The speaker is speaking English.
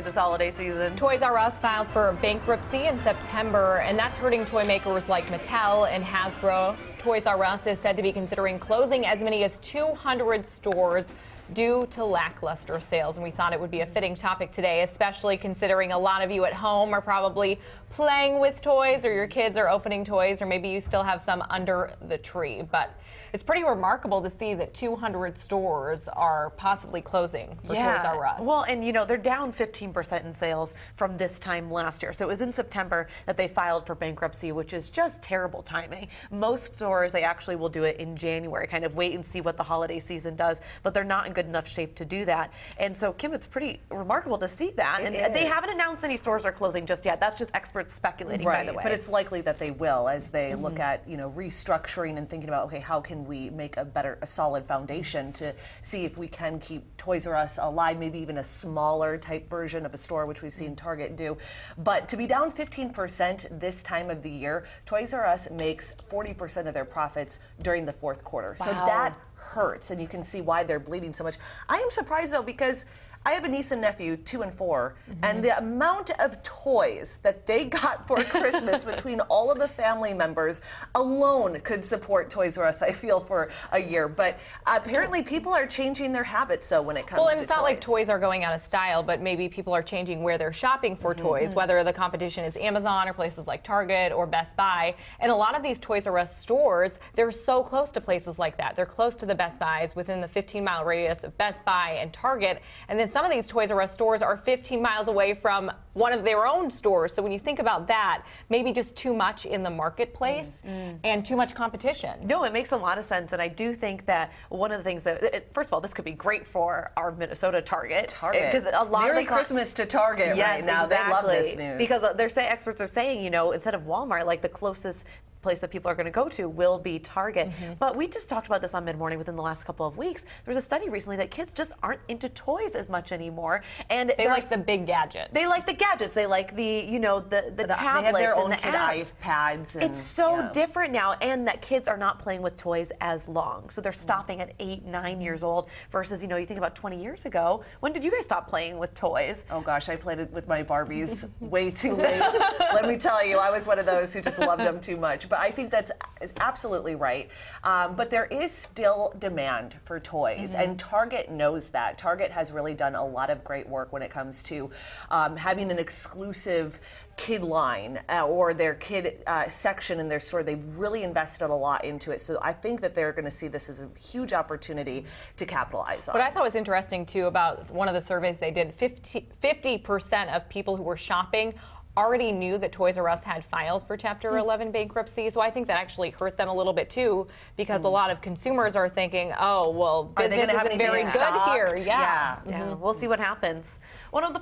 this holiday season. Toys R Us filed for bankruptcy in September, and that's hurting toy makers like Mattel and Hasbro. Toys R Us is said to be considering closing as many as 200 stores due to lackluster sales, and we thought it would be a fitting topic today, especially considering a lot of you at home are probably playing with toys, or your kids are opening toys, or maybe you still have some under the tree. But it's pretty remarkable to see that 200 stores are possibly closing for Toys R Us. Well, and you know, they're down 15% in sales from this time last year. So it was in September that they filed for bankruptcy, which is just terrible timing. Most stores, they actually will do it in January, kind of wait and see what the holiday season does, but they're not in good enough shape to do that. And so, Kim, it's pretty remarkable to see that. And they haven't announced any stores are closing just yet. That's just experts speculating, by the way. But it's likely that they will, as they look at, you know, restructuring and thinking about, okay, how can we make a solid foundation to see if we can keep Toys R Us alive, maybe even a smaller type version of a store, which we've seen Target do. But to be down 15% this time of the year, Toys R Us makes 40% of their profits during the fourth quarter. Wow. So that hurts, and you can see why they're bleeding so much. I am surprised, though, because I have a niece and nephew, 2 and 4, and the amount of toys that they got for Christmas between all of the family members alone could support Toys R Us, I feel, for a year. But apparently people are changing their habits, so when it comes to toys. Well, and it's not like toys are going out of style, but maybe people are changing where they're shopping for toys, whether the competition is Amazon or places like Target or Best Buy. And a lot of these Toys R Us stores, they're so close to places like that. They're close to the Best Buys, within the 15-mile radius of Best Buy and Target. And then some of these Toys R Us stores are 15 miles away from one of their own stores. So when you think about that, maybe just too much in the marketplace and too much competition. No, it makes a lot of sense. And I do think that one of the things that, first of all, this could be great for our Minnesota Target. Because a lot Merry Christmas to Target right now. Exactly. They love this news. Because experts are saying, you know, instead of Walmart, like the closest place that people are going to go to will be Target. But we just talked about this on Mid-Morning within the last couple of weeks. There was a study recently that kids just aren't into toys as much anymore. And they like the big gadgets. They like the gadgets. They like the, you know, the tablets. They have their own and the kid iPads. And, it's so different now, and that kids are not playing with toys as long. So they're stopping at 8, 9 years old versus, you know, you think about 20 years ago. When did you guys stop playing with toys? Oh gosh, I played it with my Barbies way too late. Let me tell you, I was one of those who just loved them too much. But I think that's absolutely right. But there is still demand for toys, and Target knows that. Target has really done a lot of great work when it comes to having an exclusive kid line or their kid section in their store. They've really invested a lot into it. So I think that they're going to see this as a huge opportunity to capitalize on. What I thought was interesting, too, about one of the surveys they did, 50% of people who were shopping already knew that Toys R Us had filed for Chapter 11 bankruptcy. So I think that actually hurt them a little bit, too, because a lot of consumers are thinking, oh, well, business isn't very good here. Yeah. We'll see what happens. One of the